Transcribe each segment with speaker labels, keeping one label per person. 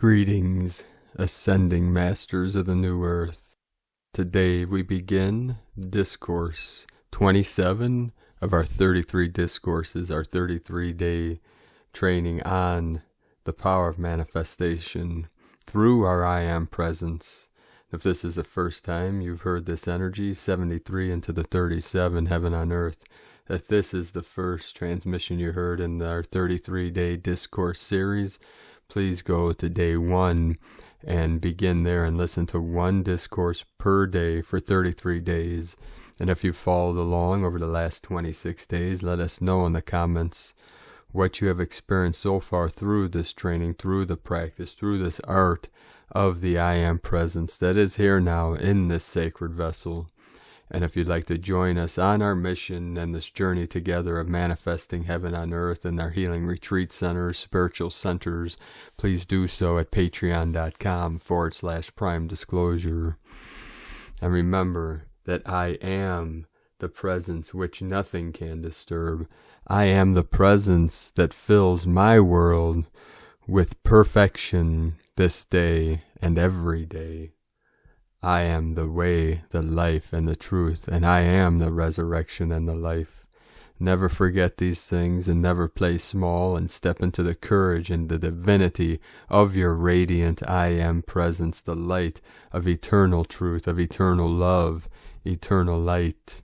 Speaker 1: Greetings, ascending masters of the new earth. Today we begin Discourse 27 of our 33 discourses, our 33-day training on the power of manifestation through our I Am presence. If this is the first time you've heard this energy, 73 into the 37, heaven on earth, that this is the first transmission you heard in our 33-day discourse series, please go to day 1 and begin there and listen to one discourse per day for 33 days. And if you followed along over the last 26 days, let us know in the comments what you have experienced so far through this training, through the practice, through this art of the I Am presence that is here now in this sacred vessel. And if you'd like to join us on our mission and this journey together of manifesting heaven on earth in our healing retreat centers, spiritual centers, please do so at patreon.com/prime disclosure. And remember that I am the presence which nothing can disturb. I am the presence that fills my world with perfection this day and every day. I am the way, the life, and the truth, and I am the resurrection and the life. Never forget these things and never play small, and step into the courage and the divinity of your radiant I Am presence, the light of eternal truth, of eternal love, eternal light.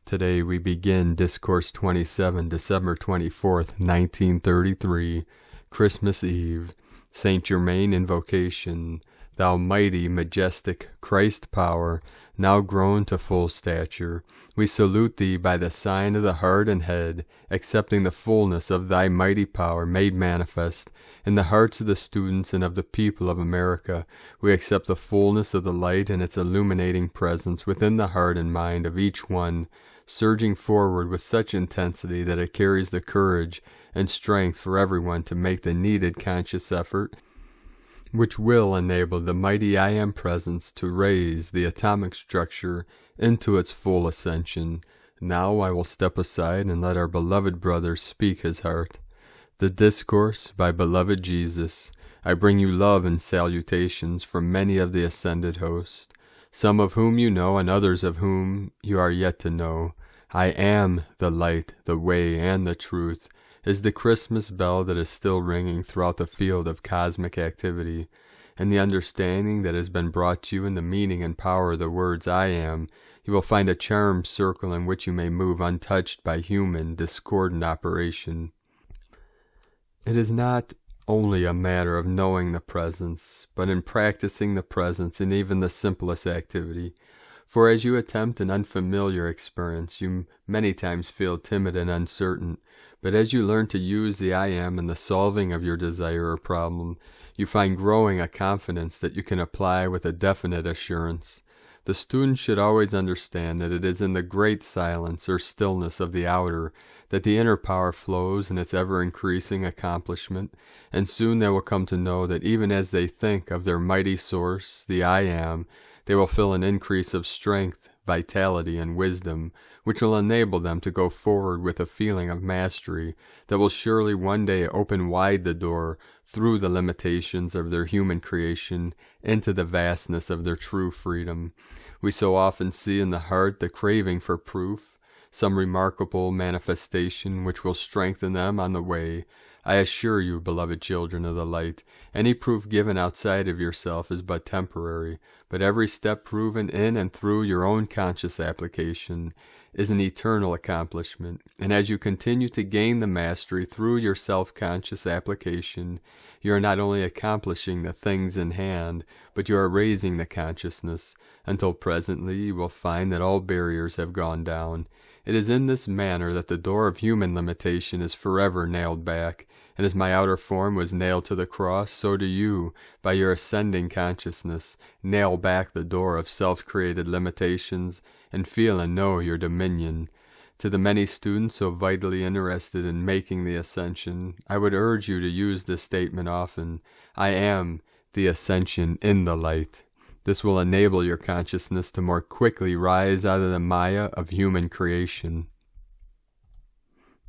Speaker 1: Today we begin Discourse 27, December 24th, 1933, Christmas Eve, Saint Germain Invocation. Thou mighty, majestic Christ power, now grown to full stature, we salute thee by the sign of the heart and head, accepting the fullness of thy mighty power made manifest in the hearts of the students and of the people of America. We accept the fullness of the light and its illuminating presence within the heart and mind of each one, surging forward with such intensity that it carries the courage and strength for everyone to make the needed conscious effort which will enable the mighty I Am presence to raise the atomic structure into its full ascension. Now I will step aside and let our beloved brother speak his heart. The Discourse by beloved Jesus. I bring you love and salutations from many of the ascended host, some of whom you know and others of whom you are yet to know. I am the light, the way, and the truth, is the Christmas bell that is still ringing throughout the field of cosmic activity, and the understanding that has been brought to you in the meaning and power of the words I Am, you will find a charmed circle in which you may move untouched by human, discordant operation. It is not only a matter of knowing the presence, but in practicing the presence in even the simplest activity. For as you attempt an unfamiliar experience, you many times feel timid and uncertain, but as you learn to use the I Am in the solving of your desire or problem, you find growing a confidence that you can apply with a definite assurance. The student should always understand that it is in the great silence or stillness of the outer that the inner power flows in its ever-increasing accomplishment, and soon they will come to know that even as they think of their mighty source, the I Am, they will feel an increase of strength, vitality, and wisdom, which will enable them to go forward with a feeling of mastery that will surely one day open wide the door through the limitations of their human creation into the vastness of their true freedom. We so often see in the heart the craving for proof, some remarkable manifestation which will strengthen them on the way. I assure you, beloved children of the light, any proof given outside of yourself is but temporary, but every step proven in and through your own conscious application is an eternal accomplishment. And as you continue to gain the mastery through your self-conscious application, you are not only accomplishing the things in hand, but you are raising the consciousness, until presently you will find that all barriers have gone down. It is in this manner that the door of human limitation is forever nailed back, and as my outer form was nailed to the cross, so do you, by your ascending consciousness, nail back the door of self-created limitations, and feel and know your dominion. To the many students so vitally interested in making the ascension, I would urge you to use this statement often. I am the ascension in the light. This will enable your consciousness to more quickly rise out of the Maya of human creation.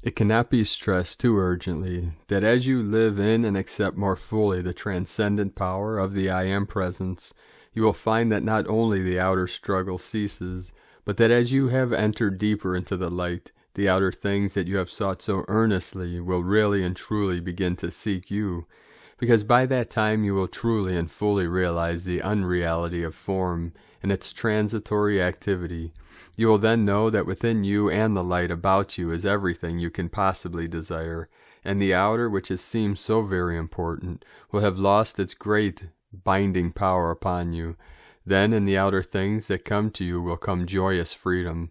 Speaker 1: It cannot be stressed too urgently that as you live in and accept more fully the transcendent power of the I Am Presence, you will find that not only the outer struggle ceases, but that as you have entered deeper into the light, the outer things that you have sought so earnestly will really and truly begin to seek you, because by that time you will truly and fully realize the unreality of form and its transitory activity. You will then know that within you and the light about you is everything you can possibly desire, and the outer, which has seemed so very important, will have lost its great binding power upon you. Then in the outer things that come to you will come joyous freedom.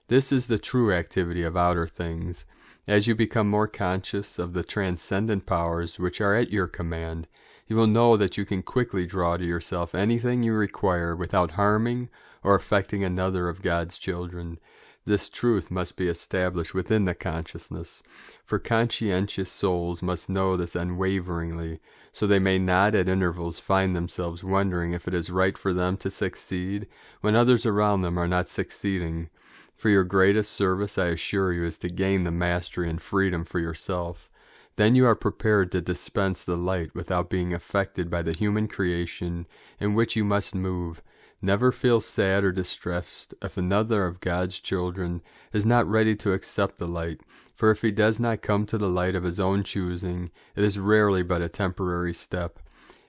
Speaker 1: This is the true activity of outer things. As you become more conscious of the transcendent powers which are at your command, you will know that you can quickly draw to yourself anything you require without harming or affecting another of God's children. This truth must be established within the consciousness, for conscientious souls must know this unwaveringly, so they may not at intervals find themselves wondering if it is right for them to succeed when others around them are not succeeding. For your greatest service, I assure you, is to gain the mastery and freedom for yourself. Then you are prepared to dispense the light without being affected by the human creation in which you must move. Never feel sad or distressed if another of God's children is not ready to accept the light, for if he does not come to the light of his own choosing, it is rarely but a temporary step.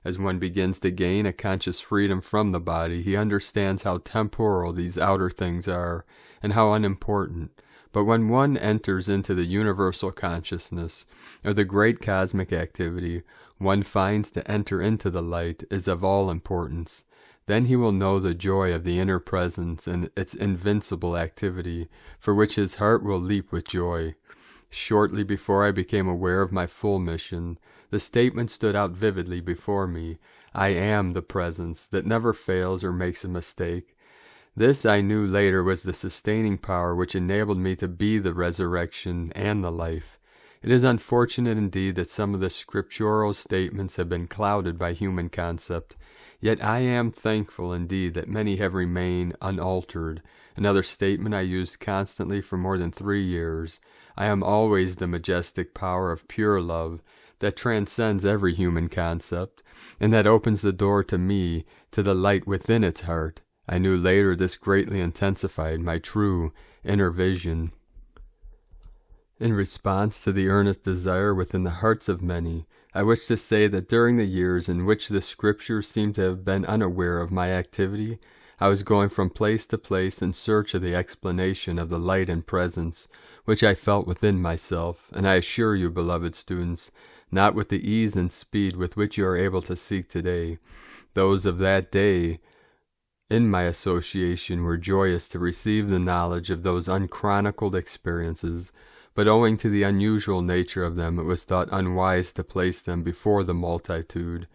Speaker 1: As one begins to gain a conscious freedom from the body, he understands how temporal these outer things are, and how unimportant. But when one enters into the universal consciousness, or the great cosmic activity, one finds to enter into the light is of all importance. Then he will know the joy of the inner presence and its invincible activity, for which his heart will leap with joy. Shortly before I became aware of my full mission, the statement stood out vividly before me: I am the presence that never fails or makes a mistake. This I knew later was the sustaining power which enabled me to be the resurrection and the life. It is unfortunate indeed that some of the scriptural statements have been clouded by human concept, yet I am thankful indeed that many have remained unaltered. Another statement I used constantly for more than 3 years: I am always the majestic power of pure love that transcends every human concept, and that opens the door to me to the light within its heart. I knew later this greatly intensified my true inner vision. In response to the earnest desire within the hearts of many, I wish to say that during the years in which the scriptures seem to have been unaware of my activity, I was going from place to place in search of the explanation of the light and presence which I felt within myself, and I assure you, beloved students, not with the ease and speed with which you are able to seek today. Those of that day in my association were joyous to receive the knowledge of those unchronicled experiences, but owing to the unusual nature of them, it was thought unwise to place them before the multitude.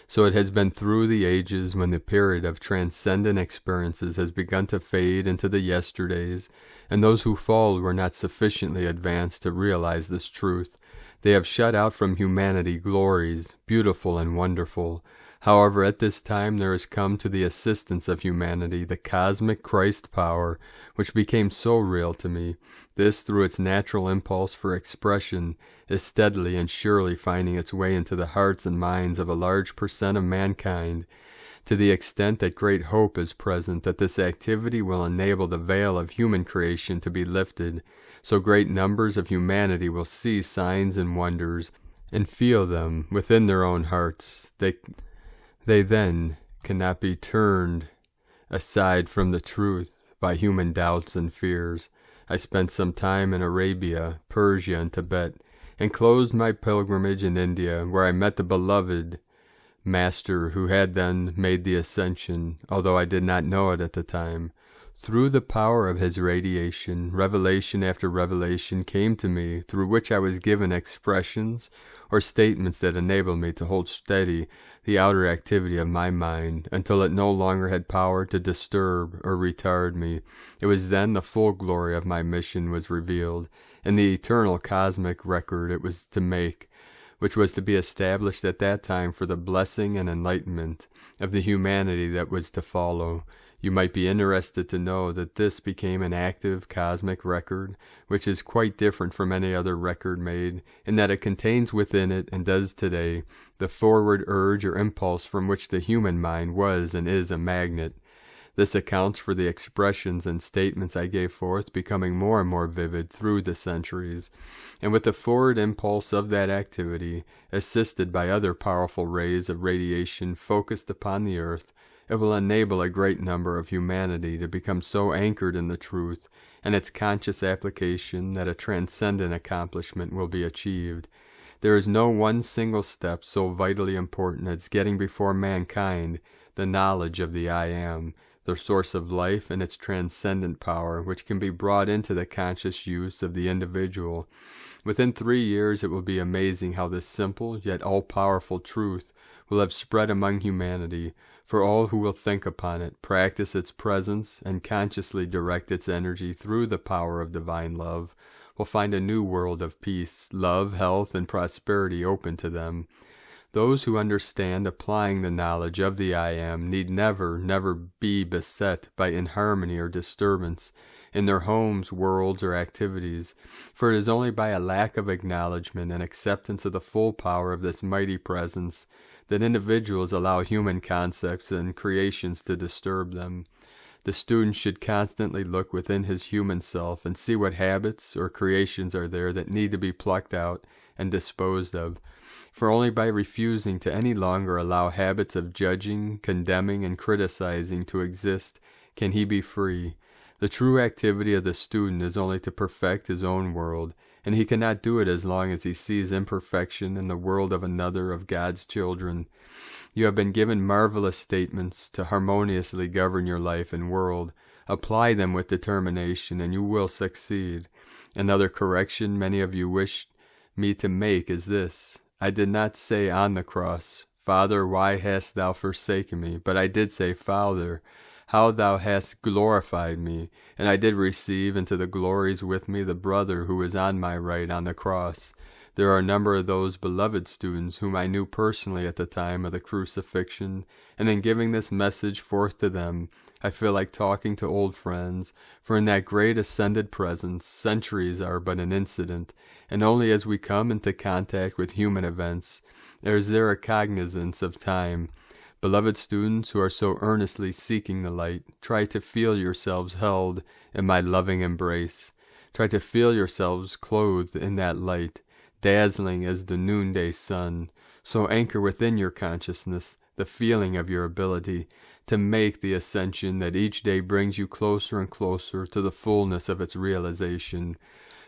Speaker 1: So it has been through the ages, when the period of transcendent experiences has begun to fade into the yesterdays, and those who followed were not sufficiently advanced to realize this truth. They have shut out from humanity glories, beautiful and wonderful. However, at this time there has come to the assistance of humanity the cosmic Christ power, which became so real to me. This, through its natural impulse for expression, is steadily and surely finding its way into the hearts and minds of a large percent of mankind, to the extent that great hope is present that this activity will enable the veil of human creation to be lifted, so great numbers of humanity will see signs and wonders, and feel them within their own hearts. They then cannot be turned aside from the truth by human doubts and fears. I spent some time in Arabia, Persia, and Tibet, and closed my pilgrimage in India, where I met the beloved Master who had then made the Ascension, although I did not know it at the time. Through the power of his radiation, revelation after revelation came to me, through which I was given expressions or statements that enabled me to hold steady the outer activity of my mind until it no longer had power to disturb or retard me. It was then the full glory of my mission was revealed, and the eternal cosmic record it was to make which was to be established at that time for the blessing and enlightenment of the humanity that was to follow. You might be interested to know that this became an active cosmic record, which is quite different from any other record made, in that it contains within it, and does today, the forward urge or impulse from which the human mind was and is a magnet. This accounts for the expressions and statements I gave forth becoming more and more vivid through the centuries, and with the forward impulse of that activity, assisted by other powerful rays of radiation focused upon the earth, it will enable a great number of humanity to become so anchored in the truth and its conscious application that a transcendent accomplishment will be achieved. There is no one single step so vitally important as getting before mankind the knowledge of the I Am, the source of life and its transcendent power, which can be brought into the conscious use of the individual. Within 3 years it will be amazing how this simple yet all-powerful truth will have spread among humanity, for all who will think upon it, practice its presence, and consciously direct its energy through the power of divine love, will find a new world of peace, love, health, and prosperity open to them. Those who understand applying the knowledge of the I Am need never be beset by inharmony or disturbance in their homes, worlds, or activities, for it is only by a lack of acknowledgement and acceptance of the full power of this mighty presence that individuals allow human concepts and creations to disturb them. The student should constantly look within his human self and see what habits or creations are there that need to be plucked out and disposed of, for only by refusing to any longer allow habits of judging, condemning, and criticizing to exist can he be free. The true activity of the student is only to perfect his own world, and he cannot do it as long as he sees imperfection in the world of another of God's children. You have been given marvelous statements to harmoniously govern your life and world. Apply them with determination, and you will succeed. Another correction many of you wish me to make is this. I did not say on the cross, Father, why hast thou forsaken me? But I did say, Father, how thou hast glorified me, and I did receive into the glories with me the brother who is on my right on the cross. There are a number of those beloved students whom I knew personally at the time of the crucifixion, and in giving this message forth to them, I feel like talking to old friends, for in that great ascended presence, centuries are but an incident, and only as we come into contact with human events, is there a cognizance of time. Beloved students who are so earnestly seeking the light, try to feel yourselves held in my loving embrace. Try to feel yourselves clothed in that light, dazzling as the noonday sun. So anchor within your consciousness the feeling of your ability to make the ascension that each day brings you closer and closer to the fullness of its realization.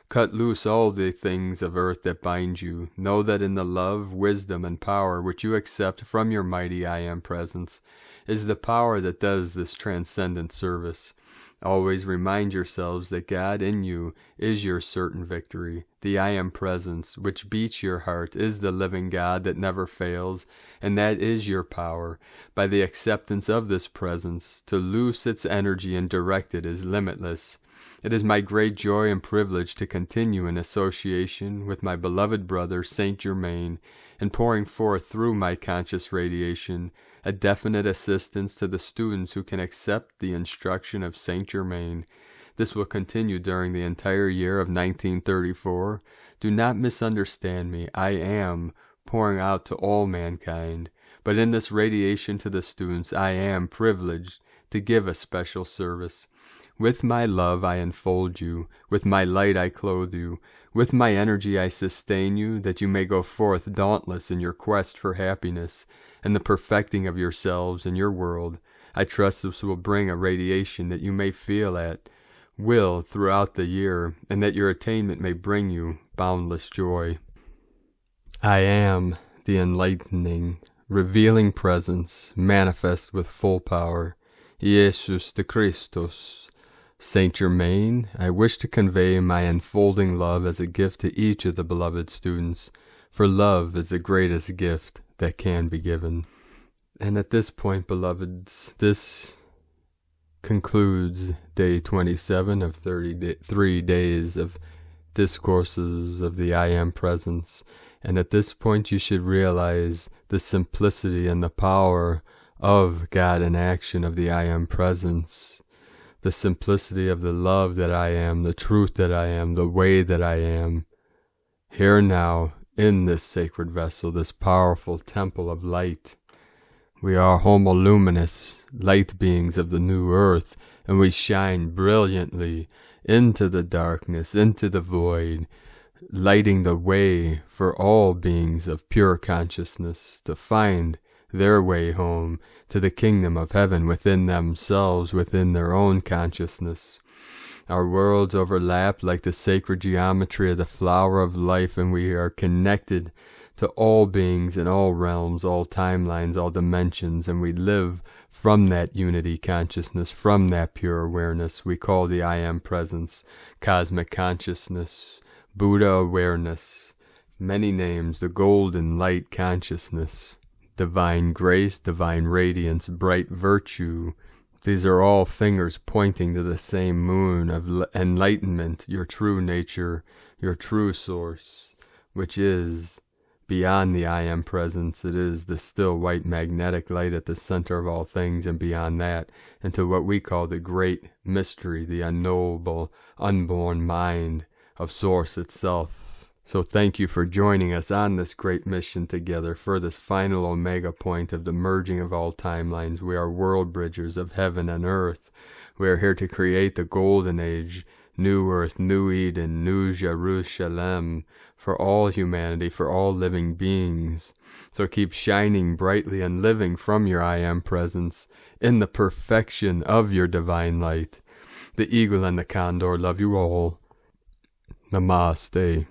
Speaker 1: Cut loose all the things of earth that bind you. Know that in the love, wisdom, and power which you accept from your mighty I Am presence is the power that does this transcendent service. Always remind yourselves that God in you is your certain victory. The I Am presence, which beats your heart, is the living God that never fails, and that is your power. By the acceptance of this presence, to loose its energy and direct it is limitless. It is my great joy and privilege to continue in association with my beloved brother Saint Germain, and pouring forth through my conscious radiation a definite assistance to the students who can accept the instruction of Saint Germain. This will continue during the entire year of 1934. Do not misunderstand me. I am pouring out to all mankind, but in this radiation to the students I am privileged to give a special service. With my love I enfold you, with my light I clothe you, with my energy I sustain you, that you may go forth dauntless in your quest for happiness and the perfecting of yourselves and your world. I trust this will bring a radiation that you may feel at will throughout the year, and that your attainment may bring you boundless joy. I am the enlightening, revealing presence, manifest with full power, Jesus the Christus. Saint Germain, I wish to convey my enfolding love as a gift to each of the beloved students, for love is the greatest gift that can be given. And at this point, beloveds, this concludes day 27 of 33 days of Discourses of the I Am Presence. And at this point you should realize the simplicity and the power of God in action, of the I Am presence. The simplicity of the love that I am, the truth that I am, the way that I am. Here now, in this sacred vessel, this powerful temple of light. We are homo luminous, light beings of the new earth, and we shine brilliantly into the darkness, into the void, lighting the way for all beings of pure consciousness to find their way home to the kingdom of heaven within themselves, within their own consciousness. Our worlds overlap like the sacred geometry of the flower of life, and we are connected to all beings in all realms, all timelines, all dimensions, and we live from that unity consciousness, from that pure awareness we call the I Am presence, cosmic consciousness, Buddha awareness, many names, the golden light consciousness, divine grace, divine radiance, bright virtue. These are all fingers pointing to the same moon of enlightenment, your true nature, your true source, which is beyond the I Am presence. It is the still white magnetic light at the center of all things, and beyond that, into what we call the great mystery, the unknowable, unborn mind of Source itself. So thank you for joining us on this great mission together for this final omega point of the merging of all timelines. We are world bridgers of heaven and earth. We are here to create the golden age, new earth, new Eden, new Jerusalem, for all humanity, for all living beings. So keep shining brightly and living from your I Am presence in the perfection of your divine light. The eagle and the condor love you all. Namaste.